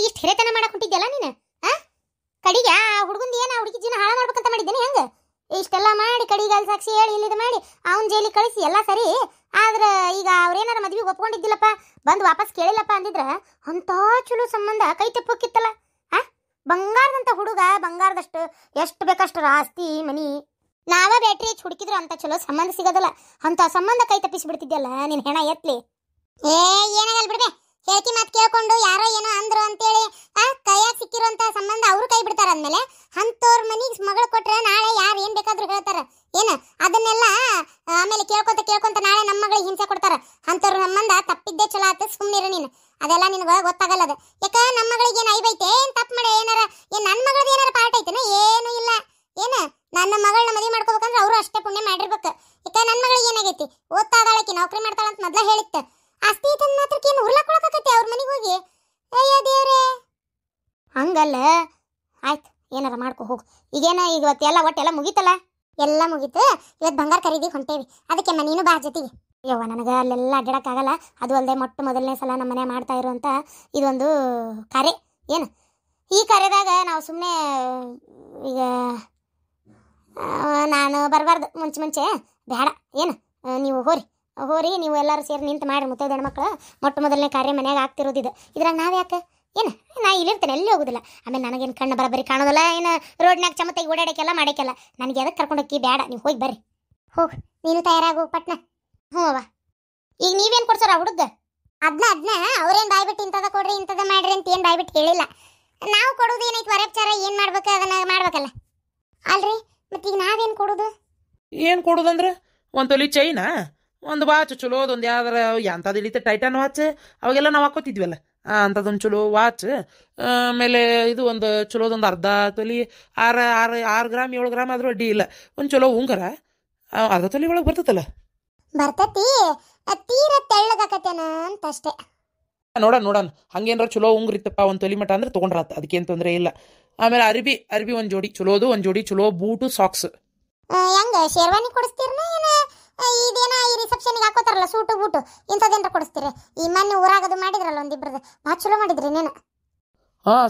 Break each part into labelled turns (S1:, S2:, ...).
S1: ಇಷ್ಟು ಹಿರೇತನ ಮಾಡಕ್ ಹೊಂಟಿದ್ಯಲ್ಲ ನೀನು. ಕಡಿಗೆ ಆ ಹುಡುಗಂದು ಏನು ಹುಡುಗಿ ಜೀವನ ಹಾಳು ಮಾಡ್ಬೇಕಂತ ಮಾಡಿದ್ದೇನೆ ಹೆಂಗ? ಇಷ್ಟೆಲ್ಲ ಮಾಡಿ ಕಡಿಗೆ ಅಲ್ಲಿ ಸಾಕ್ಷಿ ಹೇಳಿ ಇಲ್ಲಿದು ಮಾಡಿ ಅವ್ನ ಜೈಲಿಗೆ ಕಳಿಸಿ ಎಲ್ಲ ಸರಿ. ಆದ್ರೆ ಈಗ ಅವ್ರೇನಾರ ಮದ್ವೆಗೆ ಒಪ್ಕೊಂಡಿದ್ದಿಲ್ಲಪ್ಪ, ಬಂದು ವಾಪಸ್ ಕೇಳಿಲ್ಲಪ್ಪ ಅಂದಿದ್ರ ಅಂತ ಚಲೋ ಸಂಬಂಧ ಕೈ ತಪ್ಪಕ್ಕಿತ್ತಲ್ಲ. ಬಂಗಾರದಂತ ಹುಡುಗ, ಬಂಗಾರದಷ್ಟು ಎಷ್ಟು ಬೇಕಷ್ಟು ಆಸ್ತಿ ಮನಿ, ನಾವ ಬ್ಯಾಟ್ರಿ ಹೆಚ್ಚು ಹುಡುಕಿದ್ರು ಅಂತ ಚಲೋ ಸಂಬಂಧ ಸಿಗೋದಲ್ಲ. ಅಂತ ಸಂಬಂಧ ಕೈ ತಪ್ಪಿಸಿ ಬಿಡ್ತಿದ್ಯಲ್ಲ ನಿನ್ ಹೆಣ ಎತ್ಲಿ. ಏನಾಗಲ್ ಬಿಡ್ಬೆ, ಹೇಳ್ತಿ ಮಾತು ಕೇಳ್ಕೊಂಡು ಯಾರೋ ಏನೋ ಅಂದ್ರು ಅಂತೇಳಿ ಕೈಯಾಗ ಸಿಕ್ಕಿರುವಂತ ಸಂಬಂಧ ಅವರು ಕೈ ಬಿಡ್ತಾರ. ಅಂದ್ಮೇಲೆ ಅಂತವ್ರ ಮನಿಗೆ ಮಗಳು ಕೊಟ್ರೆ ನಾಳೆ ಯಾರು ಏನ್ ಬೇಕಾದ್ರೂ ಹೇಳ್ತಾರ ಏನ? ಅದನ್ನೆಲ್ಲ ಆಮೇಲೆ ಕೇಳ್ಕೊಂತ ನಾಳೆ ನಮ್ಮ ಮಗಳಿಗೆ ಹಿಂಸೆ ಕೊಡ್ತಾರ. ಅಂತವ್ರ ಸಂಬಂಧ ತಪ್ಪಿದ್ದೇ ಚಲೋ ಆತ, ಸುಮ್ಮನಿರು ನೀನು. ಅದೆಲ್ಲ ನಿನಗೆ ಗೊತ್ತಾಗಲ್ಲ. ಅದು ಯಾಕ ನಮ್ಮ ಮಗಳಿಗೆ ಏನು ಐಬೈತೆ, ಏನ್ ತಪ್ಪು ಮಾಡಿ ಏನಾರ ನನ್ನ ಮಗಳದ ಏನಾರ ಪಾರ್ಟ್ ಐತೆನ? ಏನು ಇಲ್ಲ. ಏನ ನನ್ನ ಮಗಳನ್ನ ಮದುವೆ ಮಾಡ್ಕೋಬೇಕಂದ್ರೆ ಅವರು ಅಷ್ಟೇ ಪುಣ್ಯ ಮಾಡಿರ್ಬೇಕು. ಯಾಕ ನನ್ನ ಮಗಳಿಗೆ ಏನಾಗೈತಿ, ಓದ್ತಾಳಕಿ ನೌಕರಿ ಮಾಡ್ತಾಳಂತ ಮೊದ್ಲ ಹೇಳಿತ್ತ. ಆಸ್ತಿ ತಂದ ಮಾತ್ರಕ್ಕೆ ಏನು ಉರ್ಲಾಕೊಳಕತ್ತೆ ಅವ್ರ ಮನೆಗೆ ಹೋಗಿ? ಅಯ್ಯೋ ದೇವ್ರೆ, ಹಂಗಲ್ಲ. ಆಯ್ತು, ಏನಾರ ಮಾಡ್ಕೊ ಹೋಗು. ಈಗೇನ ಇವತ್ತೆಲ್ಲ ಒಟ್ಟೆಲ್ಲ ಮುಗೀತಲ್ಲ? ಎಲ್ಲ ಮುಗೀತು. ಇವತ್ತು ಬಂಗಾರ ಖರೀದಿ ಹೊಂಟೇವಿ, ಅದಕ್ಕೆ ನೀನು ಬಾ ಜೊತೆಗೆ. ಯವ್ವ, ನನಗೆ ಅಲ್ಲೆಲ್ಲ ಅಡ್ಡಾಡಕ್ಕಾಗಲ್ಲ. ಅದು ಅಲ್ಲದೆ ಮೊದಲನೇ ಸಲ ನಮ್ಮ ಮನೆ ಮಾಡ್ತಾ ಇರುವಂಥ ಇದೊಂದು ಕಾರ್ಯ. ಏನು ಈ ಕಾರ್ಯದಾಗ ನಾವು ಸುಮ್ಮನೆ ಈಗ ನಾನು ಬರಬಾರ್ದು. ಮುಂಚೆ ಬೇಡ. ಏನು ನೀವು ಹೋರಿ ನೀವು ಎಲ್ಲರೂ ಸೇರಿ ನಿಂತು ಮಾಡಿ ಮುತ್ತೈದೆ ಹೆಣ್ಮಕ್ಳು ಮೊದಲನೇ ಕಾರ್ಯ ಮನ್ಯಾಗ ಆಗ್ತಿರೋದಿದೆ. ಇದ್ರಾಗ ನಾವು ಯಾಕೆ ಏನು? ನಾ ಇಲ್ಲಿರ್ತೇನೆ, ಎಲ್ಲಿ ಹೋಗೋದಿಲ್ಲ. ಆಮೇಲೆ ನನಗೇನು ಕಣ್ಣು ಬರಬರಿ ಕಾಣೋದಿಲ್ಲ. ಏನು ರೋಡ್ನಾಗ ಚಮತ್ತಾಗಿ ಓಡಾಡೋಕ್ಕೆಲ್ಲ ಮಾಡೋಕ್ಕೆಲ್ಲ ನನಗೆ ಅದಕ್ಕೆ ಕರ್ಕೊಂಡೋಗಿ ಬೇಡ. ನೀವು ಹೋಗಿ ಬರ್ರಿ. ಹೋಗಿ ನೀನು ತಯಾರಾಗು ಪಟ್ನ. ಹ್ಞೂ ಅವ್ವ. ಈಗ ನೀವೇನು ಕೊಡ್ಸೋರ ಹುಡುಗ? ಅದನ್ನ ಅವ್ರೇನು ಬಾಯ್ಬಿಟ್ಟು ಇಂಥದ ಕೊಡ್ರಿ ಇಂಥದ ಮಾಡ್ರಿ ಅಂತ ಏನು ಬಾಯ್ಬಿಟ್ಟು ಹೇಳಿಲ್ಲ. ನಾವು ಕೊಡೋದು ಏನೈತಿ ವರಪಚಾರ ಏನು ಮಾಡ್ಬೇಕು ಅದನ್ನ ಮಾಡ್ಬೇಕಲ್ಲ. ಅಲ್ರಿ ಮತ್ತೆ ಈಗ ನಾವೇನು ಕೊಡೋದು?
S2: ಏನು ಕೊಡೋದಂದ್ರೆ ಒಂದು ತೊಲಿ ಚೈನಾ, ಒಂದು ವಾಚ್ ಚಲೋದು, ಒಂದು ಯಾವ್ದಾರ ಎಂಥದ್ದು ಇಳಿತೆ ಟೈಟಾನ್ ವಾಚ್ ಅವಾಗೆಲ್ಲ ನಾವು ಹಾಕೋತಿದ್ವಲ್ಲ, ಅಂಥದ್ದೊಂದು ಚಲೋ ವಾಚ್. ಆಮೇಲೆ ಇದು ಒಂದು ಚಲೋದೊಂದು ಅರ್ಧ ತೊಲಿ 6 ಗ್ರಾಮ್ 7 ಗ್ರಾಮ್ ಆದರೂ ಅಡ್ಡಿ ಇಲ್ಲ. ಒಂದು ಚಲೋ ಉಂಗರ ಅರ್ಧ ತೊಲಿ ಒಳಗೆ ಬರ್ತೈತಲ್ಲ.
S1: ಬರ್ತೈತಿ, ತೀರ ತೆಳ್ಳಗಾಕತ್ತೇನ ಅಂತ ಅಷ್ಟೇ.
S2: ನೋಡೋಣ ಹಂಗೇನಾರ ಚಲೋ ಉಂಗ್ರಿತ್ತಪ್ಪ ಒಂದು ತೊಲಿ ಮಟ್ಟ ಅಂದ್ರೆ ತೊಗೊಂಡ್ರಾತ, ಅದಕ್ಕೇನು ತೊಂದರೆ ಇಲ್ಲ. ಆಮೇಲೆ ಅರ್ಬಿ ಒಂದು ಜೋಡಿ ಚಲೋದು, ಒಂದು ಜೋಡಿ ಚಲೋ ಬೂಟು ಸಾಕ್ಸ್.
S1: ಹೆಂಗ ಶೇರ್ವಾನಿ ಕೊಡಿಸ್ತೀರನ ಏನ ಇದೇನ ಈ ರಿಸೆಪ್ಷನ್ಗೆ ಹಾಕೋತಾರಲ್ಲ ಸೂಟು ಬೂಟು ಇಂಥದ್ದೇನಾರ ಕೊಡಿಸ್ತೀರಿ? ಈ ಮೊನ್ನೆ ಊರಾಗದು ಮಾಡಿದ್ರಲ್ಲ ಒಂದಿಬ್ರದ್ದು ಭಾಳ ಚಲೋ ಮಾಡಿದ್ರಿ ನೀನು.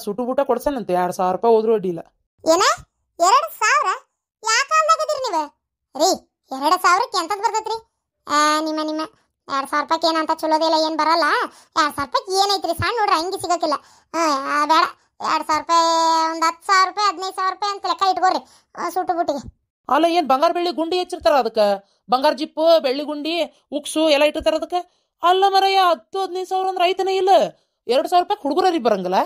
S2: ಸೂಟು ಬೂಟ ಕೊಡ್ಸನಂತೆ 2,000 ರೂಪಾಯಿ ಹೋದ್ರೂ ಅಡ್ಡಿಲ್ಲ.
S1: ಏನ 2,000? ಯಾಕೆ ಕಾಲ್ದಾಗದಿರಿ ನೀವು ರೀ? 2,000ಕ್ಕೆ ಎಂಥದ್ದು ಬರ್ತೈತ್ರಿ? ನಿಮ್ಮ 2,000 ರೂಪಾಯಿಗೆ ಏನಂತ ಚಲೋದಿಲ್ಲ, ಏನು ಬರಲ್ಲ. 2,000 ರೂಪಾಯಿಗೆ ಏನೈತ್ರಿ? ಸಣ್ಣ ನೋಡ್ರಿ ಹಂಗೆ ಸಿಗೋಕ್ಕಿಲ್ಲ. ಬೇಡ, 2,000 ರೂಪಾಯಿ ಒಂದು 10,000 ರೂಪಾಯಿ 15,000 ರೂಪಾಯಿ ಅಂತ ಲೆಕ್ಕ ಇಟ್ಕೋರಿ ಸೂಟು ಬೂಟಿಗೆ.
S2: ಅಲ್ಲ, ಏನು ಬಂಗಾರ ಬೆಳ್ಳಿ ಗುಂಡಿ ಹೆಚ್ಚಿರ್ತಾರ ಅದಕ್ಕೆ? ಬಂಗಾರ ಜಿಪ್ಪು ಬೆಳ್ಳಿ ಗುಂಡಿ ಉಕ್ಸು ಎಲ್ಲ ಇಟ್ಟಿರ್ತಾರ ಅದಕ್ಕೆ. ಅಲ್ಲ ಮರಯ್ಯ, 10,000-15,000 ಅಂದ್ರೆ ಐತನೇ ಇಲ್ಲ. 2,000 ರೂಪಾಯಿ ಹುಡುಗರಿಗೆ ಬರಂಗಿಲ್ಲ.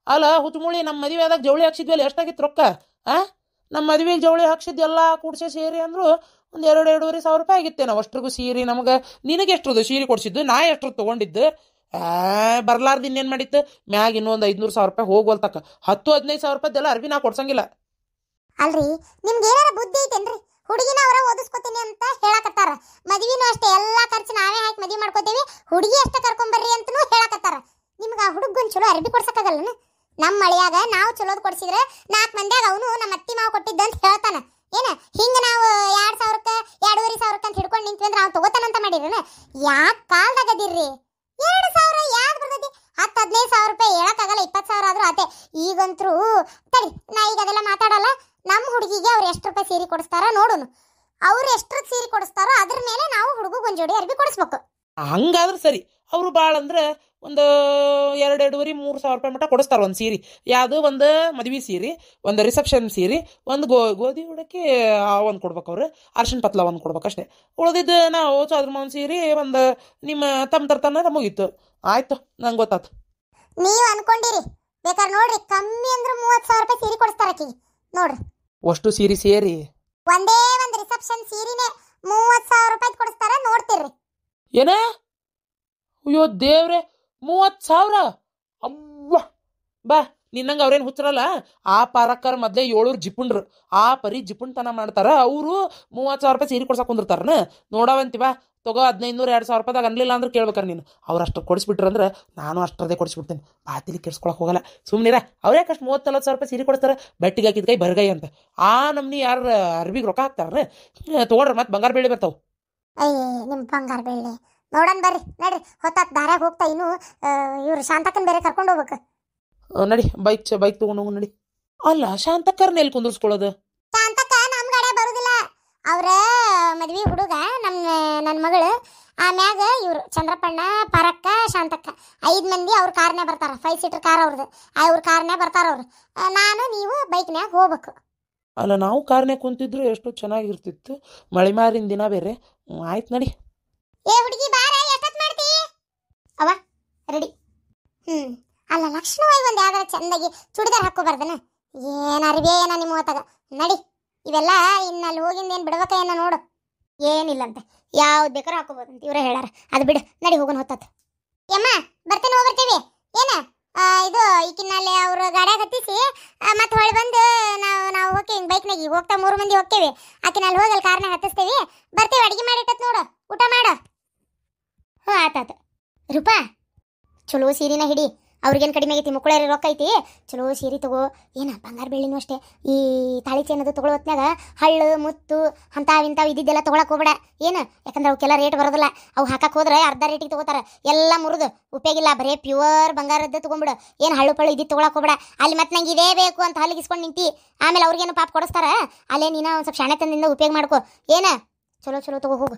S2: ಅಲ್ಲ ಹುಚ್ಚುಮುಳಿ, ನಮ್ಮ ಮದುವೆ ಆದಾಗ ಜವಳಿ ಹಾಕ್ಸಿದ್ವಲ್ಲ, ಎಷ್ಟಾಗಿತ್ತು ರೊಕ್ಕ? ನಮ್ಮ ಮದುವೆಗೆ ಜವಳಿ ಹಾಕ್ಸಿದ್ದು ಎಲ್ಲ ಕೂಡ್ಸೆ ಸೇರಿ ಅಂದ್ರು ಒಂದು 2,000-2,500 ರೂಪಾಯಿ ಆಗಿತ್ತೆ. ನಾವು ಅಷ್ಟ್ರಿಗೂ ಸೀರೆ ನಮಗೆ. ನಿನಗೆ ಎಷ್ಟ್ರದ್ದು ಸೀರೆ ಕೊಡ್ಸಿದ್ದು? ನಾ ಎಷ್ಟ್ರದ್ದು ತೊಗೊಂಡಿದ್ದು? ಬರ್ಲಾರ್ದು ಇನ್ನೇನು ಮಾಡಿತ್ತು? ಮ್ಯಾಗ ಇನ್ನೊಂದು 500,000 ರೂಪಾಯಿ ಹೋಗ್ವಲ್ತಕ್ಕ. 10,000-15,000 ರೂಪಾಯಿದೆಲ್ಲ ಅರ್ಬಿ ನಾ ಕೊಡ್ಸಂಗಿಲ್ಲ.
S1: ಅಲ್ರಿ ನಿಮ್ಗೆ ಏನಾರ ಬುದ್ಧಿ ಐತೇನ್ರಿ? ಹುಡುಗಿನ ಅವರ ಓದಿಸ್ಕೊತೀನಿ ಅಂತ ಹೇಳಕತ್ತಾರ. ಮದುವೆನೂ ಅಷ್ಟೇ ಎಲ್ಲ ಖರ್ಚು ನಾವೇ ಹಾಕಿ ಮದುವೆ ಮಾಡ್ಕೋತೀವಿ, ಹುಡುಗಿ ಅಷ್ಟೇ ಕರ್ಕೊಂಬರ್ರಿ ಅಂತನೂ ಹೇಳಕತ್ತಾರ. ನಿಮ್ಗೆ ಆ ಹುಡುಗನ್ ಚಲೋ ಅರ್ಬಿ ಕೊಡ್ಸಕ್ಕಾಗಲ್ಲನ? ನಮ್ಮ ಮಳೆಯಾಗ ನಾವು ಚಲೋದು ಕೊಡ್ಸಿದ್ರೆ 4 ಮಂದಿಯಾಗ ಅವನು ನಮ್ಮ ಅತ್ತಿ ಮಾವು ಕೊಟ್ಟಿದ್ದ ಅಂತ ಹೇಳ್ತಾನ. ಏನ ಹಿಂಗೆ ನಾವು 2,000ಕ್ಕೆ 2,500 ಅಂತ ಹಿಡ್ಕೊಂಡು ನಿಂತ್ವಿ ಅಂದ್ರೆ ಅವ್ನು ತಗೋತಾನಂತ ಮಾಡಿರನ? ಯಾಕೆ ಕಾಲ್ದಾಗದಿರ್ರಿ? 2,000 ಯಾವ್ದು ಬರ್ತೈತಿ? 10,000-15,000 ರೂಪಾಯಿ ಹೇಳಕ್ಕಾಗಲ್ಲ. 20,000 ಆದ್ರೂ ಆತೆ. ಈಗಂತರೂ ತಡಿ, ನಾ ಈಗ ಅದೆಲ್ಲ ಮಾತಾಡಲ್ಲ. ನಮ್ಮ ಹುಡುಗಿಗೆ ಅವ್ರು ಎಷ್ಟು ರೂಪಾಯಿ ಸೀರೆ ಕೊಡಿಸ್ತಾರ ನೋಡೋನು. ಅವ್ರು ಎಷ್ಟರ ಸೀರೆ ಕೊಡಿಸ್ತಾರೋ ಅದ್ರ ಮೇಲೆ ನಾವು ಹುಡುಗಗೆ ಒಂದು ಜೋಡಿ ಅರ್ಬಿ ಕೊಡಿಸ್ಬೇಕು.
S2: ಹಂಗಾದ್ರೆ ಸರಿ. ಅವರು ಭಾಳ ಅಂದ್ರೆ ಒಂದು 2,500-3,000 ರೂಪಾಯಿ ಮಟ್ಟ ಕೊಡಿಸ್ತಾರೆ ಒಂದು ಸೀರೆ. ಯಾವುದು? ಒಂದು ಮದುವೆ ಸೀರೆ, ಒಂದು ರಿಸೆಪ್ಷನ್ ಸೀರೆ, ಒಂದು ಗೋಧಿ ಉಡಕ್ಕೆ ಒಂದು ಕೊಡ್ಬೇಕು. ಅವ್ರು ಅರ್ಶಿಣ ಪತ್ಲ ಒಂದು ಕೊಡ್ಬೇಕು ಅಷ್ಟೇ. ಉಳಿದಿದ್ದು ನಾವು ಚಾದ್ರ ಮಾವನ ಸೀರೆ ಒಂದು ನಿಮ್ಮ ತಮ್ಮ ತರ್ತಾನ ಮುಗೀತು. ಆಯ್ತು, ನಂಗೆ ಗೊತ್ತಾಯ್ತು.
S1: ನೀವು ಅನ್ಕೊಂಡಿರಿ ಬೇಕಾದ್ರೆ ನೋಡ್ರಿ, ಕಮ್ಮಿ ಅಂದ್ರೆ 30,000 ರೂಪಾಯಿ ಸೀರೆ ಕೊಡಿಸ್ತಾರ ಆಕಿಗೆ ನೋಡ್ರಿ.
S2: ಅಷ್ಟು ಸೀರೆ ಸೇರಿ
S1: ಒಂದೇ ಒಂದು ರಿಸೆಪ್ಷನ್ ಸೀರೆನೇ 30,000 ರೂಪಾಯಿ ಕೊಡಿಸ್ತಾರ, ನೋಡ್ತಿರ್ರಿ.
S2: ಏನ? ಅಯ್ಯೋ ದೇವ್ರೆ, 30,000? ಅವ್ವ ಬಾ, ನಿನ್ನಂಗೆ ಅವ್ರೇನು ಹುಚ್ಚರಲ್ಲ. ಆ ಪಾರಕ್ಕರ್ ಮೊದಲೇ 7 ಜಿಪುಣ್ರು, ಆ ಪರಿ ಜಿಪುಣ್ತನ ಮಾಡ್ತಾರ. ಅವರು 30,000 ರೂಪಾಯಿ ಸೀರೆ ಕೊಡ್ಸಕ್ಕೆ ಕುಂದಿರ್ತಾರನ? ನೋಡವಂತಿ ಬಾ, ತಗೋ 1,500-2,000 ರೂಪಾಯಿದಾಗ ಅನ್ಲಿಲ್ಲ ಅಂದ್ರೆ ಕೇಳ್ಬೇಕಾರೆ ನೀನು. ಅವ್ರು ಅಷ್ಟು ಕೊಡಿಸ್ಬಿಟ್ರಂದ್ರೆ ನಾನು ಅಷ್ಟರದೇ ಕೊಡಿಸ್ಬಿಡ್ತೇನೆ. ಬಾತಿಲಿ ಕೆಡ್ಸ್ಕೊಳಕ್ಕೆ ಹೋಗಲ್ಲ, ಸುಮ್ಮನಿರ. ಅವ್ರ್ಯಾಕಷ್ಟು 30,000-40,000 ರೂಪಾಯಿ ಸೀರೆ ಕೊಡ್ತಾರೆ? ಬಟ್ಟಿಗೆ ಹಾಕಿದ ಕೈ ಬರಗೈ ಅಂತ. ಆ ನಮ್ನಿ ಯಾರು ಅರ್ಬಿಗೆ ರೊಕ್ಕ ಹಾಕ್ತಾರ? ತೊಗೊಳ್ರಿ, ಮತ್ತೆ ಬಂಗಾರ ಬೆಳ್ಳಿ ಬರ್ತಾವೆ.
S1: ಅಯ್ಯೇ ನಿಮ್ಮ ಬಂಗಾರ ಬೆಳ್ಳಿ ನೋಡೋಣ ಬರ್ರಿ. ನಡ್ರಿ, ಹೊತ್ತಾತ್ ದಾರ್ಯಾಗ ಹೋಗ್ತಾ ಇನ್ನು ಇವ್ರು ಶಾಂತಕ್ಕನ್ ಬೇರೆ ಕರ್ಕೊಂಡು ಹೋಗ್ಬೇಕು.
S2: ನಡಿ ಬೈಕ್ ತೊಗೊಂಡು ಹೋಗು ನಡಿ. ಅಲ್ಲ ಶಾಂತಕ್ಕರ್ನ ಎಲ್ಲಿ ಕುಂದಿರ್ಸ್ಕೊಳ್ಳೋದು?
S1: ಶಾಂತಕ್ಕ ನಮ್ಮ ಗಾಡಿ ಬರುದಿಲ್ಲ. ಅವ್ರ ಮದ್ವಿ ಹುಡುಗ ನನ್ನ ಮಗಳು, ಆಮ್ಯಾಗ ಇವ್ರು ಚಂದ್ರಪ್ಪಣ್ಣ, ಪರಕ್ಕ, ಶಾಂತಕ್ಕ 5 ಮಂದಿ ಅವ್ರ ಕಾರ್ನೇ ಬರ್ತಾರ. 5 ಸೀಟರ್ ಕಾರ್ ಅವ್ರದ್ದು. ಅವ್ರ ಕಾರ್ನೇ ಬರ್ತಾರ ಅವ್ರು. ನಾನು ನೀವು ಬೈಕ್ನ್ಯಾಗ ಹೋಗ್ಬೇಕು.
S2: ಅಲ್ಲ ನಾವು ಕಾರ್ನ್ಯಾಗ ಕುಂತಿದ್ರು ಎಷ್ಟು ಚೆನ್ನಾಗಿರ್ತಿತ್ತು. ಮಳೆ ಮಾರಿನ ದಿನ ಬೇರೆ. ಆಯ್ತು ನಡಿ.
S1: ಏ ಹುಡುಗಿ ಬಾರ, ಎಷ್ಟೊತ್ತು ಮಾಡ್ತಿ? ಅವ ರೆಡಿ. ಅಲ್ಲ ಲಕ್ಷ್ಮಣವಾಗಿ ಒಂದು ಯಾವ್ದಾರ ಚಂದಾಗಿ ಚೂಡಿದಾರ ಹಾಕೋಬಾರ್ದನ? ಏನು ಅರಿವೆ ಏನ ನಿಮ್ಮ ಹೊತ್ತಾಗ ನಡಿ. ಇವೆಲ್ಲ ಇನ್ನಲ್ಲಿ ಹೋಗಿಂದ ಏನು ಬಿಡ್ಬೇಕ ಏನ ನೋಡು. ಏನಿಲ್ಲಂತೆ, ಯಾವ್ದು ಬೇಕಾದ್ರೂ ಹಾಕೋಬೋದಂತ ಇವರೇ ಹೇಳಾರ. ಅದು ಬಿಡು, ನಡಿ ಹೋಗೋಣ ಹೊತ್ತತ್. ಯಮ್ಮ ಬರ್ತೇನೆ, ಹೋಗ್ಬರ್ತೀವಿ. ಏನ ಇದು ಈಕಿನಲ್ಲಿ ಅವ್ರ ಗಾಡ್ಯಾಗ ಹತ್ತಿಸಿ ಮತ್ತೆ ಹೊಳಿ ಬಂದು ನಾವು ಹೋಗ್ತೀವಿ ಬೈಕ್ನಾಗ. ಈಗ ಹೋಗ್ತಾ 3 ಮಂದಿ ಹೋಗ್ತೇವೆ. ಆಕಿನಲ್ಲಿ ಹೋಗಿ ಅಲ್ಲಿ ಕಾರ್ನಾಗ ಹತ್ತಿಸ್ತೇವಿ. ಬರ್ತೇವೆ, ಅಡಿಗೆ ಮಾಡಿಟ್ಟತ್ ನೋಡು, ಊಟ ಮಾಡು. ಹ್ಞೂ ಆತಾತ. ರೂಪಾ ಚಲೋ ಸೀರೆನ ಹಿಡಿ. ಅವ್ರಿಗೇನು ಕಡಿಮೆ ಆಗೈತಿ, ಮುಕ್ಕಳೇರಿ ರೊಕ್ಕ ಐತಿ. ಚಲೋ ಸೀರೆ ತಗೋ. ಏನ ಬಂಗಾರ ಬೆಳ್ಳಿನೂ ಅಷ್ಟೇ. ಈ ತಾಳಿ ಚೈನದು ತಗೊಳ್ಳೋ ಹೊತ್ನಾಗ ಹಳ್ಳು ಮುತ್ತು ಅಂತಾವಿಂತಾವು ಇದ್ದಿದ್ದೆಲ್ಲ ತೊಗೊಳಕ್ಕೆ ಹೋಗ್ಬೇಡ. ಏನು ಯಾಕಂದ್ರೆ ಅವಕ್ಕೆಲ್ಲ ರೇಟ್ ಬರೋದಿಲ್ಲ. ಅವು ಹಾಕಕ್ಕೆ ಹೋದ್ರೆ ಅರ್ಧ ರೇಟಿಗೆ ತೊಗೋತಾರೆ. ಎಲ್ಲ ಮುರಿದು ಉಪಯೋಗಿಲ್ಲ. ಬರೀ ಪ್ಯೂರ್ ಬಂಗಾರದ್ದು ತೊಗೊಂಬಿಡು. ಏನು ಹಳ್ಳು ಪಳ್ಳು ಇದ್ದಿದ್ದು ತೊಗೊಳಕ್ಕೆ ಹೋಗ್ಬೇಡ. ಅಲ್ಲಿ ಮತ್ತೆ ನಂಗೆ ಇದೇ ಬೇಕು ಅಂತ ಹಲ್ಲಿಗಿಸ್ಕೊಂಡು ನಿಂತಿ. ಆಮೇಲೆ ಅವ್ರಿಗೇನು ಪಾಪ ಕೊಡಿಸ್ತಾರ. ಅಲ್ಲೇ ನೀನು ಒಂದು ಸ್ವಲ್ಪ ಶಾಣೆತನದಿಂದ ಉಪಯೋಗ ಮಾಡ್ಕೊ. ಏನ ಚಲೋ ಚಲೋ ತಗೋ ಹೋಗು.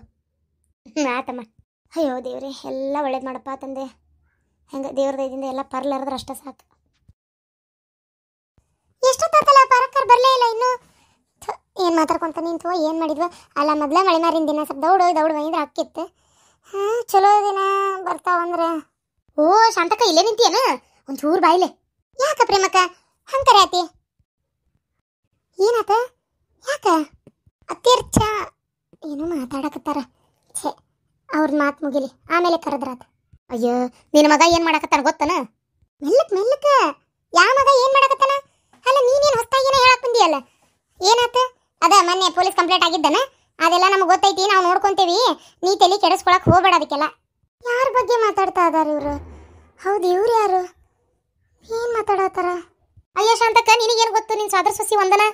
S1: ಆತಮ್ಮ. ಅಯ್ಯೋ ದೇವ್ರೆ, ಎಲ್ಲ ಒಳ್ಳೇದು ಮಾಡಪ್ಪ ತಂದೆ. ಹೆಂಗೆ ದೇವ್ರ ದಯದಿಂದ ಎಲ್ಲ ಪರ್ಲಾರದ್ರೆ ಅಷ್ಟೇ ಸಾಕು. ಎಷ್ಟೊತ್ತಲ್ಲ ಪರಕ್ಕರ್ ಬರಲೇ ಇಲ್ಲ ಇನ್ನೂ. ಏನು ಮಾತಾಡ್ಕೊಂತ ನಿಂತು ಏನು ಮಾಡಿದ್ವ? ಅಲ್ಲ ಮೊದಲೇ ಮಳೆ ಮಾರಿನ ದಿನ ಸ್ವಲ್ಪ ದೌಡು ಬಂದ್ರೆ ಅಕ್ಕಿತ್ತು. ಚಲೋ ದಿನ ಬರ್ತಾವಂದ್ರೆ. ಓ ಶಾಂತಕ್ಕ ಇಲ್ಲೇ ನಿಂತಿಯೇನ? ಒಂಚೂರು ಬಾಯಿಲೆ. ಯಾಕ ಪ್ರೇಮಕ್ಕ ಹಂಗಾರೆ ಆತಿ? ಏನಾತ? ಯಾಕ ಅತ್ತೀರ್ಚ ಏನೋ ಮಾತಾಡಕತ್ತಾರ. ಛೇ, ಅವ್ರ ಮಾತು ಮುಗಿಲಿ, ಆಮೇಲೆ ಕರೆದ್ರಾತ. ಅಯ್ಯೋ ನಿನ್ನ ಮಗ ಏನು ಮಾಡಕತ್ತಾನ ಗೊತ್ತನ? ಮೆಲ್ಲಕ್ ಯಾವ ಮಗ ಏನು ಮಾಡಕತ್ತಾನ? ಅಲ್ಲ ನೀನೇನು ಹೊಸ್ತಾಗಿನ ಹೇಳಕ್ ಬಂದಿಯಲ್ಲ, ಏನಾತ? ಅದ ಮೊನ್ನೆ ಪೊಲೀಸ್ ಕಂಪ್ಲೇಂಟ್ ಆಗಿದ್ದಾನ. ಅದೆಲ್ಲ ನಮ್ಗೆ ಗೊತ್ತೈತಿ, ನಾವು ನೋಡ್ಕೊಂತೇವಿ. ನೀ ತಲೆ ಕೆಡಿಸ್ಕೊಳಕ್ ಹೋಗ್ಬೇಡ ಅದಕ್ಕೆಲ್ಲ. ಯಾರ ಬಗ್ಗೆ ಮಾತಾಡ್ತಾ ಇದಾರ ಇವರು? ಹೌದು, ಇವ್ರು ಯಾರು? ಏನು ಮಾತಾಡತ್ತಾರ? ಅಯ್ಯೋ ಶಾಂತಕ್ಕ, ನಿನಗೇನು ಗೊತ್ತು? ನಿನ್ನ ಸೋದರ ಸೊಸಿ ವಂದನ.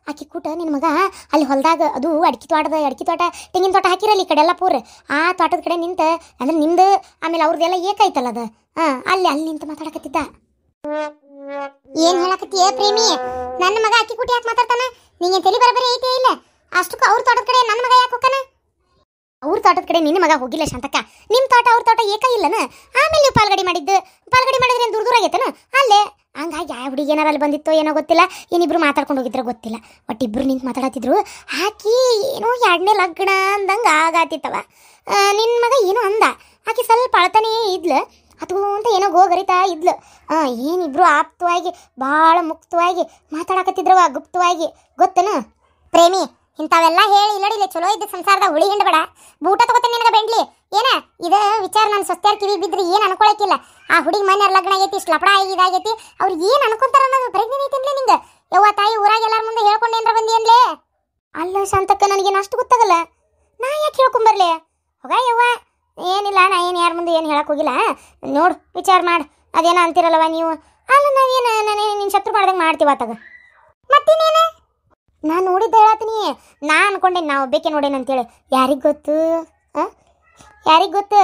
S1: ಆಕಿ ಕೂಟ ನಿನ್ನ ಮಗ ಅಲ್ಲಿ ಹೊಲದಾಗ ಅದು ಅಡಿಕೆ ತೋಟ ತೆಂಗಿನ ತೋಟ ಹಾಕಿರಲ್ಲ ಈ ಕಡೆ ಎಲ್ಲ ಪೂರ. ಆ ತೋಟದ ಕಡೆ ನಿಂತ ಅಂದ್ರೆ ನಿಮ್ದು ಆಮೇಲೆ ಅವ್ರದ್ದೆಲ್ಲ ಏಕಾಯ್ತಲ್ಲ ಅದು. ಅಲ್ಲಿ ನಿಂತು ಮಾತಾಡಕತ್ತಿದ್ದ. ಏನ್ ಹೇಳಕತ್ತೀಯ ಪ್ರೇಮಿ? ನನ್ನ ಮಗ ಅಕ್ಕಿ ಕೂಟಿ ಯಾಕೆ ಮಾತಾಡ್ತಾನ? ನಿಂಗೆ ತಲೆ ಬರಬರಿ ಐತೆ ಇಲ್ಲ? ಅಷ್ಟಕ್ಕೂ ಅವ್ರ ತೋಟದ ಕಡೆ ನನ್ನ ಮಗ ಯಾಕೆ ಹೋಗ್ತಾನ? ಅವ್ರ ತೋಟದ ಕಡೆ ನಿನ್ನ ಮಗ ಹೋಗಿಲ್ಲ ಶಾಂತಕ್ಕ. ನಿಮ್ಮ ತೋಟ ಅವ್ರ ತೋಟ ಏಕ ಇಲ್ಲನ? ಆಮೇಲೆ ನೀವು ಪಾಲ್ಗಡಿ ಮಾಡಿದ್ರೆ ಏನು ದೂರ ಆಗೈತನ? ಅಲ್ಲೇ ಹಂಗಾಗಿ ಯಾವ ಹುಡುಗಿ ಏನಾರ ಅಲ್ಲಿ ಬಂದಿತ್ತೋ ಏನೋ ಗೊತ್ತಿಲ್ಲ. ಏನಿಬ್ರು ಮಾತಾಡ್ಕೊಂಡು ಹೋಗಿದ್ರೆ ಗೊತ್ತಿಲ್ಲ. ಒಟ್ಟಿಬ್ರು ನಿಂತು ಮಾತಾಡತ್ತಿದ್ರು. ಆಕಿ ಏನೋ 2ನೇ ಲಗ್ನ ಅಂದಂಗೆ ಆಗಾತಿತ್ತವ. ನಿನ್ನ ಮಗ ಏನೋ ಅಂದ. ಆಕಿ ಸ್ವಲ್ಪ ಅಳ್ತಾನೇ ಇದ್ಲು. ಅದು ಅಂತ ಏನೋ ಗೋಗರಿತಾ ಇದ್ಲು. ಏನಿಬ್ರು ಆಪ್ತವಾಗಿ ಭಾಳ ಮುಕ್ತವಾಗಿ ಮಾತಾಡಕತ್ತಿದ್ರವ, ಗುಪ್ತವಾಗಿ. ಗೊತ್ತೇನು ಪ್ರೇಮಿ? ಇಂಥವೆಲ್ಲ ಹೇಳಿ ಇಲ್ಲಡಿಲ್ಲ ಚಲೋ ಇದ್ದ ಸಂಸಾರದ ಹುಳಿ ಹಿಂಡ್ಬೇಡ. ಬೂಟ ತಗೋತೇನೆ ನಿನಗೆ ಬೆಂಡ್ಲಿ. ಏನ ಇದು ವಿಚಾರ ನನ್ನ ಸೊಸ್ತ್ಯಾರ ಕಿವಿ ಬಿದ್ದರೆ ಏನು ಅನ್ಕೊಳಕಿಲ್ಲ. ಆ ಹುಡುಗಿ ಮನೆಯವ್ರ ಲಗ್ನ ಆಗೈತಿ, ಇಷ್ಟು ಲಪಡ ಇದಾಗೈತಿ, ಅವ್ರು ಏನು ಅನ್ಕೊಂತಾರ ಅನ್ನೋದು ಪ್ರಜ್ಞೆ ಐತಿನ್ಲೇ ನಿಂಗೆ? ಯವ್ವ ತಾಯಿ ಊರಾಗ ಎಲ್ಲಾರ ಮುಂದೆ ಹೇಳ್ಕೊಂಡೇನ್ರ ಬಂದಿ ಅನ್ಲೇ? ಅಲ್ಲ ಶಾಂತಕ್ಕ, ನನಗೇನು ಅಷ್ಟು ಗೊತ್ತಾಗಲ್ಲ. ನಾ ಯಾಕೆ ಹೇಳ್ಕೊಂಬರ್ಲಿ? ಹೋಗ ಯವ್ವ, ಏನಿಲ್ಲ, ನಾ ಏನು ಯಾರ ಮುಂದೆ ಏನು ಹೇಳಕ್ಕೆ ಹೋಗಿಲ್ಲ. ನೋಡು ವಿಚಾರ ಮಾಡು. ಅದೇನೋ ಅಂತಿರಲ್ಲವ ನೀವು. ಅಲ್ಲ ನಾವೇನು ನಿನ್ನ ಶತ್ರು ಮಾಡ್ದಂಗೆ ಮಾಡ್ತೀವ ಆತಾಗ. ಮತ್ತಿನ್ನೇನು? ನಾನು ನೋಡಿದ್ದೆ ಹೇಳತ್ತೀನಿ. ನಾ ಅನ್ಕೊಂಡೆ ನಾ ಒಬ್ಬೇಕೆ ನೋಡೇನು ಅಂತೇಳಿ. ಯಾರಿಗೆ ಗೊತ್ತು? ಯಾರಿಗೆ ಗೊತ್ತು?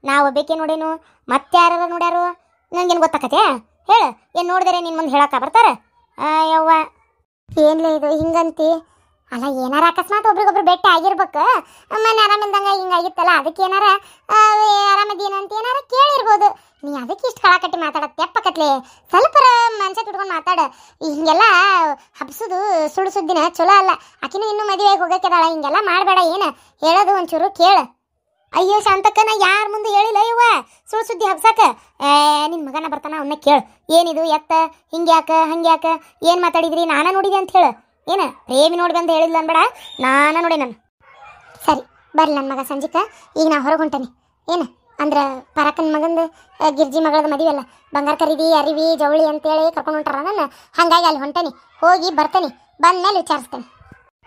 S1: ನಾ ಒಬ್ಬೇಕೆ ನೋಡೇನು, ಮತ್ತೆ ಯಾರು ನೋಡ್ಯಾರು? ನನಗೇನು ಗೊತ್ತಾಕತೆ? ಹೇಳು, ಏನು ನೋಡಿದರೆ ನಿನ್ನ ಮುಂದೆ ಹೇಳಕ್ಕ ಬರ್ತಾರೆ? ಯವ್ವ ಏನ್ಲೇ ಇದು ಹಿಂಗಂತಿ? ಅಲ್ಲ ಏನಾರ ಅಕಸ್ಮಾತ್ ಒಬ್ರಿಗೊಬ್ರು ಬೆಟ್ಟ ಆಗಿರ್ಬೇಕು. ಮನೆ ಆರಾಮಿಲ್ದಂಗೆ ಹಿಂಗಾಗಿತ್ತಲ್ಲ, ಅದಕ್ಕೆ ಏನಾರ ಆರಾಮದೇನು ಅಂತ ಏನಾರ ಕೇಳಿರ್ಬೋದು. ನೀ ಅದಕ್ಕೆ ಇಷ್ಟು ಕಳಕಟ್ಟಿ ಮಾತಾಡೋದು ತೆಪ್ಪಕತ್ಲೆ. ಸ್ವಲ್ಪ ಮನ್ಸ ತುಟ್ಕೊಂಡು ಮಾತಾಡ. ಹಿಂಗೆಲ್ಲ ಹಬ್ಸೋದು ಸುಳ್ಳು ಸುದ್ದಿನ ಚಲೋ ಅಲ್ಲ. ಆಕಿನೂ ಇನ್ನೂ ಮದುವೆಯಾಗಿ ಹೋಗಕ್ಕೆದಾಳ. ಹಿಂಗೆಲ್ಲ ಮಾಡಬೇಡ. ಏನು ಹೇಳೋದು ಒಂಚೂರು ಕೇಳು. ಅಯ್ಯೋ ಶಾಂತಕ್ಕ, ನಾ ಯಾರ ಮುಂದೆ ಹೇಳಿಲ್ಲ ಇವ್ವ ಸುಳ್ಳು ಸುದ್ದಿ ಹಬ್ಸಾಕ. ನಿನ್ನ ಮಗನ ಬರ್ತಾನ, ಅವನ್ನ ಕೇಳು. ಏನಿದು ಎತ್ತ ಹಿಂಗ್ಯಾಕ ಹಂಗ್ಯಾಕ ಏನು ಮಾತಾಡಿದ್ರಿ? ನಾನ ನೋಡಿದೆ ಅಂತ ಹೇಳು. ಏನು ಪ್ರೇಮಿ ನೋಡಿ ಬಂದು ಹೇಳಿದ್ಲ ಅನ್ಬೇಡ, ನಾನ ನೋಡಿ ನಾನು. ಸರಿ ಬರ್ರಿ ನನ್ನ ಮಗ ಸಂಜಿಕ. ಈಗ ನಾ ಹೊರಗೆ ಹೊಂಟೇನಿ. ಏನು ಅಂದ್ರೆ ಪರಕ್ಕನ ಮಗಂದು ಗಿರ್ಜಿ ಮಗಳದ ಮದುವೆ ಅಲ್ಲ, ಬಂಗಾರ ಖರೀದಿ ಅರಿವಿ ಜವಳಿ ಅಂತೇಳಿ ಕರ್ಕೊಂಡು ಹೊಂಟಾರ ನಾನು. ಹಾಗಾಗಿ ಅಲ್ಲಿ ಹೊಂಟೇನಿ, ಹೋಗಿ ಬರ್ತೇನೆ. ಬಂದ್ಮೇಲೆ ವಿಚಾರಿಸ್ತೇನೆ.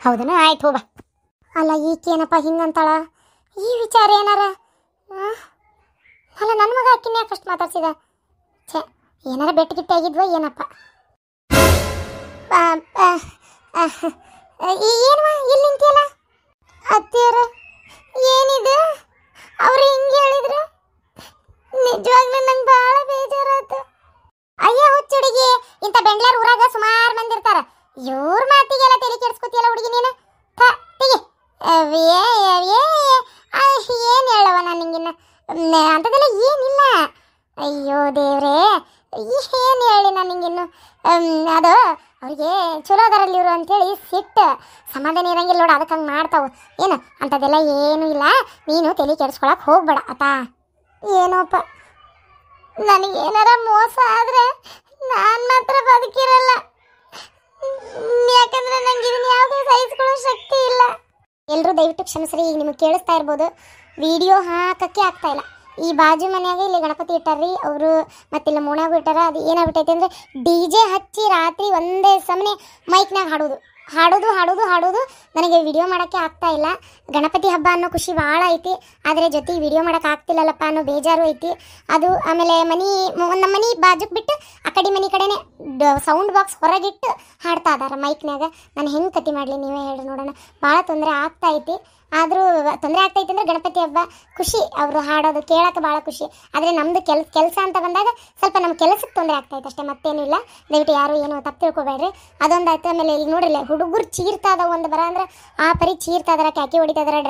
S1: ಹೌದನ? ಆಯ್ತು ಹೋಗ. ಅಲ್ಲ ಈಕೇನಪ್ಪ ಹಿಂಗಂತಾಳ? ಈ ವಿಚಾರ ಏನಾರ? ಅಲ್ಲ ನನ್ನ ಮಗ ಅಕ್ಕಿನ ಯಾಕೆ ಅಷ್ಟು ಮಾತಾಡ್ಸಿದ? ಛೇ, ಏನಾರ ಬೆಟ್ಟಗಿಟ್ಟ ಆಗಿದ್ವ ಏನಪ್ಪ? ಏನವ ಇಲ್ಲಿ ನಿಂತಿಯಲ್ಲ? ಅತ್ತಿಯರ ಏನಿದೆ? ಅವ್ರು ಹಿಂಗೆ ಹೇಳಿದ್ರು ನಿಜವಾಗ್ಲೂ ನಂಗೆ ಭಾಳ ಬೇಜಾರಾಯ್ತು. ಅಯ್ಯ ಇಂಥ ಬೆಂಗಳೂರು ಊರಾಗ ಸುಮಾರು ಮಂದಿ ಇರ್ತಾರ. ಇವ್ರ ಮಾತಿಗೆಲ್ಲ ತಲೆ ಕೆಡಿಸ್ಕೊತಿಯಲ್ಲ ಹುಡುಗಿ ನೀನು. ತಿಗಿ ಏನು ಹೇಳವ ನಾನು ನಿಂಗಿನ್ನ ಅಂಥದ್ದೆಲ್ಲ ಏನಿಲ್ಲ. ಅಯ್ಯೋ ದೇವ್ರೇ, ಏನು ಹೇಳಿ ನಾನು ನಿಂಗಿನ್ನು. ಅದು ಅವ್ರಿಗೆ ಚಲೋ ಅದರಲ್ಲಿ ಇವರು ಅಂತೇಳಿ ಸಿಟ್ಟು ಸಮಾಧಾನ ಇರಂಗಿಲ್ಲ ನೋಡು, ಅದಕ್ಕೆ ಹಂಗೆ ಮಾಡ್ತಾವೆ. ಏನು ಅಂಥದ್ದೆಲ್ಲ ಏನೂ ಇಲ್ಲ, ನೀನು ತಲೆ ಕೆಡಿಸ್ಕೊಳಕ್ಕೆ ಹೋಗ್ಬೇಡ ಆತಾ. ಏನೋಪ್ಪ ನನಗೇನಾರ ಮೋಸ ಆದರೆ ನಾನು ಮಾತ್ರ ಬದುಕಿರಲ್ಲ, ಯಾಕಂದರೆ ನಂಗೆ ಇದನ್ನ ಯಾವುದೇ ಸಹಿಸ್ಕೊಳ್ಳೋ ಶಕ್ತಿ ಇಲ್ಲ. ಎಲ್ಲರೂ ದಯವಿಟ್ಟು ಕ್ಷಮಿಸ್ರಿ. ಈಗ ನಿಮಗೆ ಕೇಳಿಸ್ತಾ ಇರ್ಬೋದು, ವಿಡಿಯೋ ಹಾಕಕ್ಕೆ ಆಗ್ತಾ ಇಲ್ಲ. ಈ ಬಾಜು ಮನೆಯಾಗ ಇಲ್ಲಿ ಗಣಪತಿ ಇಟ್ಟಾರ್ರಿ ಅವರು, ಮತ್ತಿಲ್ಲ ಮೂಣ್ಯಾಗೂ ಇಟ್ಟಾರ. ಅದು ಏನಾಗ್ಬಿಟ್ಟೈತೆ ಅಂದರೆ DJ ಹಚ್ಚಿ ರಾತ್ರಿ ಒಂದೇ ಸಮನೆ ಮೈಕ್ನಾಗ ಹಾಡೋದು ನನಗೆ ವಿಡಿಯೋ ಮಾಡೋಕ್ಕೆ ಆಗ್ತಾ ಇಲ್ಲ. ಗಣಪತಿ ಹಬ್ಬ ಅನ್ನೋ ಖುಷಿ ಭಾಳ ಐತಿ, ಆದರೆ ಜೊತೆಗೆ ವಿಡಿಯೋ ಮಾಡೋಕೆ ಆಗ್ತಿಲ್ಲಲ್ಲಪ್ಪ ಅನ್ನೋ ಬೇಜಾರು ಐತಿ. ಅದು ಆಮೇಲೆ ನಮ್ಮ ಮನೆ ಬಾಜುಕ್ ಬಿಟ್ಟು ಆ ಕಡೆ ಮನೆ ಕಡೆನೇ ಸೌಂಡ್ ಬಾಕ್ಸ್ ಹೊರಗಿಟ್ಟು ಹಾಡ್ತಾ ಇದಾರೆ ಮೈಕ್ನಾಗ. ನಾನು ಹೆಂಗೆ ಕತಿ ಮಾಡಲಿ ನೀವೇ ಹೇಳಿ ನೋಡೋಣ. ಭಾಳ ತೊಂದರೆ ಆಗ್ತಾ ಐತಿ. ಆದರೂ ತೊಂದರೆ ಆಗ್ತೈತೆ ಅಂದರೆ ಗಣಪತಿ ಹಬ್ಬ ಖುಷಿ, ಅವರು ಹಾಡೋದು ಕೇಳೋಕೆ ಭಾಳ ಖುಷಿ. ಆದರೆ ನಮ್ಮದು ಕೆಲಸ ಅಂತ ಬಂದಾಗ ಸ್ವಲ್ಪ ನಮ್ಮ ಕೆಲಸಕ್ಕೆ ತೊಂದರೆ ಆಗ್ತಾಯಿತ್ತು ಅಷ್ಟೇ, ಮತ್ತೇನೂ ಇಲ್ಲ. ದಯವಿಟ್ಟು ಯಾರು ಏನೋ ತಪ್ಪು ತಿಳ್ಕೊಬೇಡ್ರಿ. ಅದೊಂದು ಆಯ್ತು. ಆಮೇಲೆ ಈಗ ನೋಡ್ರಿಲ್ಲ ಹುಡುಗರು ಚೀರ್ತಾ ಇದಾವೆ, ಒಂದು ಬರ ಅಂದ್ರೆ ಆ ಪರಿ ಚೀರ್ತಾ ಇದಾರೆ, ಕ್ಯಾಕಿ ಹೊಡಿತಾ ಇದಾರೆ,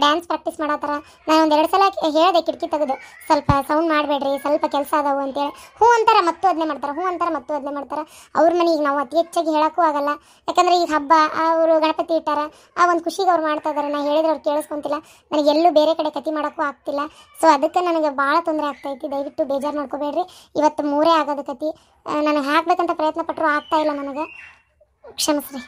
S1: ಡ್ಯಾನ್ಸ್ ಪ್ರಾಕ್ಟೀಸ್ ಮಾಡತ್ತಾರ. ನಾನು ಒಂದೆರಡು ಸಲ ಹೇಳಿದೆ ಕಿಟಕಿ ತೆಗೆದು ಸ್ವಲ್ಪ ಸೌಂಡ್ ಮಾಡಬೇಡ್ರಿ, ಸ್ವಲ್ಪ ಕೆಲಸ ಅದಾವು ಅಂತೇಳಿ. ಹ್ಞೂ ಅಂತಾರೆ ಮತ್ತು ಅದನ್ನೇ ಮಾಡ್ತಾರೆ. ಅವ್ರ ಮನೆಗೆ ನಾವು ಅತಿ ಹೆಚ್ಚಾಗಿ ಹೇಳೋಕ್ಕೂ ಆಗಲ್ಲ, ಯಾಕಂದರೆ ಈಗ ಹಬ್ಬ ಅವರು ಗಣಪತಿ ಇಟ್ಟಾರ, ಆ ಒಂದು ಖುಷಿಗೆ ಅವ್ರು ಮಾಡ್ತಾ ಇದ್ದಾರೆ. ನಾನು ಹೇಳಿದ್ರೆ ಅವ್ರು ಕೇಳಿಸ್ಕೊಂತಿಲ್ಲ, ನನಗೆ ಎಲ್ಲೂ ಬೇರೆ ಕಡೆ ಕತಿ ಮಾಡೋಕ್ಕೂ ಆಗ್ತಿಲ್ಲ. ಸೊ ಅದಕ್ಕೆ ನನಗೆ ಭಾಳ ತೊಂದರೆ ಆಗ್ತಾಯಿತ್ತು. ದಯವಿಟ್ಟು ಬೇಜಾರು ಮಾಡ್ಕೋಬೇಡ್ರಿ. ಇವತ್ತು 3 ಆಗೋದು ಕತಿ. ನನಗೆ ಹಾಕ್ಬೇಕಂತ ಪ್ರಯತ್ನ ಪಟ್ಟರು ಆಗ್ತಾಯಿಲ್ಲ, ನನಗೆ ಕ್ಷಮಿಸ್ರಿ.